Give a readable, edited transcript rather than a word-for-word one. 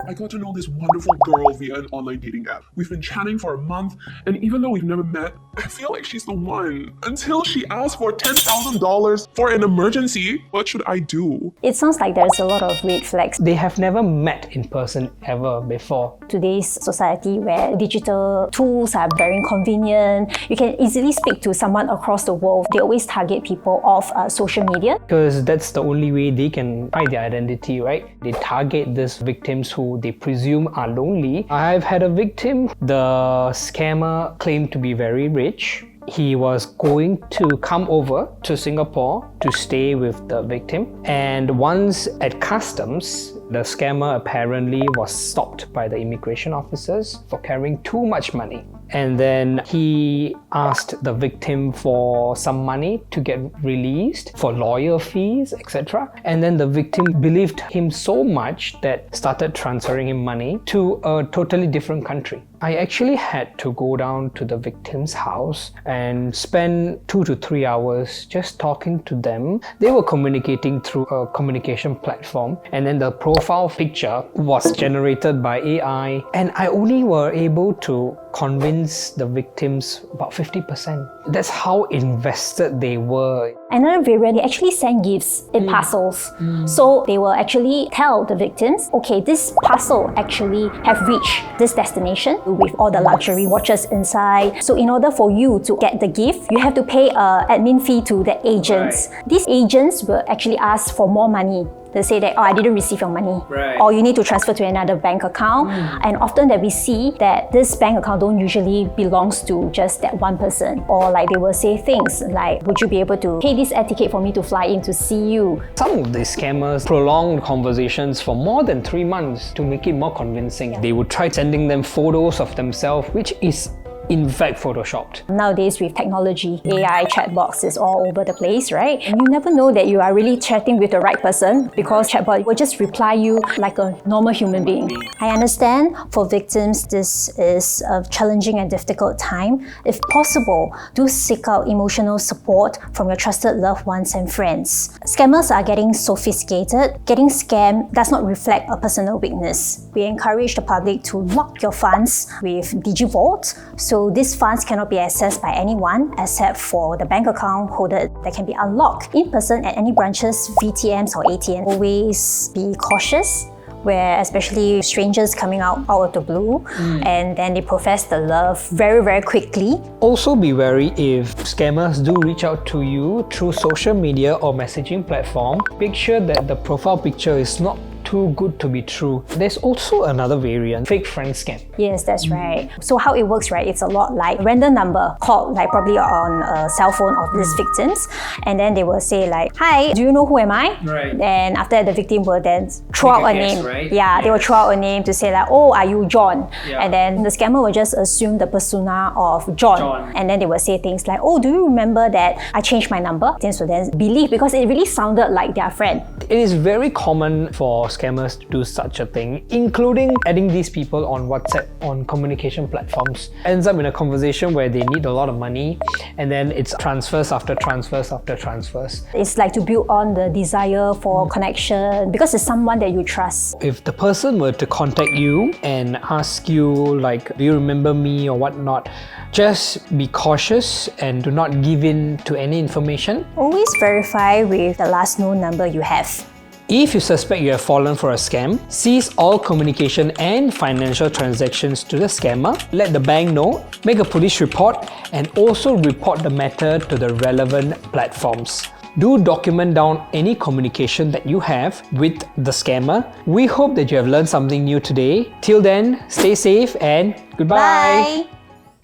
I got to know this wonderful girl via an online dating app. We've been chatting for a month, and even though we've never met, I feel like she's the one. Until she asked for $10,000 for an emergency. What should I do? It sounds like there's a lot of red flags. They have never met in person ever before. Today's society where digital tools are very inconvenient, you can easily speak to someone across the world. They always target people off social media. Because that's the only way they can hide their identity, right? They target these victims who they presume are lonely. I've had a victim. The scammer claimed to be very rich. He was going to come over to Singapore to stay with the victim, and once at customs, the scammer apparently was stopped by the immigration officers for carrying too much money. And then he asked the victim for some money to get released for lawyer fees, etc. And then the victim believed him so much that started transferring him money to a totally different country. I actually had to go down to the victim's house and spend 2 to 3 hours just talking to them. They were communicating through a communication platform, and then the profile picture was generated by AI, and I only were able to convince the victims about 50%. That's how invested they were. Another variant, they actually send gifts in parcels. So they will actually tell the victims, okay, this parcel actually have reached this destination with all the luxury watches inside. So in order for you to get the gift, you have to pay an admin fee to the agents. Right. These agents will actually ask for more money. They say that, oh, I didn't receive your money. Right. Or you need to transfer to another bank account. And often that we see that this bank account don't usually belongs to just that one person. Or like they will say things like, would you be able to pay this air ticket for me to fly in to see you? Some of these scammers prolonged conversations for more than 3 months to make it more convincing. Yeah. They would try sending them photos of themselves, which is in fact photoshopped. Nowadays with technology, AI chatbots is all over the place, right? And you never know that you are really chatting with the right person because chatbot will just reply you like a normal human being. I understand for victims this is a challenging and difficult time. If possible, do seek out emotional support from your trusted loved ones and friends. Scammers are getting sophisticated. Getting scammed does not reflect a personal weakness. We encourage the public to lock your funds with digiVault, so these funds cannot be accessed by anyone except for the bank account holder that can be unlocked in person at any branches, VTMs or ATMs. Always be cautious, where especially strangers coming out of the blue and then they profess the love very, very quickly. Also be wary if scammers do reach out to you through social media or messaging platform. Make sure that the profile picture is not too good to be true. There's also another variant, fake friend scam. Yes, that's right. So how it works, right? It's a lot like random number called like probably on a cell phone of these victims, and then they will say like, "Hi, do you know who am I?" Right. Then after that, the victim will then throw out a guess, name. right? Yeah, they will throw out a name to say like, "Oh, are you John?" Yeah. And then the scammer will just assume the persona of John. And then they will say things like, "Oh, do you remember that I changed my number?" Then believe because it really sounded like their friend. It is very common for scammers to do such a thing, including adding these people on WhatsApp on communication platforms. Ends up in a conversation where they need a lot of money, and then it's transfers after transfers after transfers. It's like to build on the desire for connection because it's someone that you trust. If the person were to contact you and ask you like, do you remember me or whatnot, just be cautious and do not give in to any information. Always verify with the last known number you have. If you suspect you have fallen for a scam, cease all communication and financial transactions to the scammer, let the bank know, make a police report, and also report the matter to the relevant platforms. Do document down any communication that you have with the scammer. We hope that you have learned something new today. Till then, stay safe and goodbye. Bye!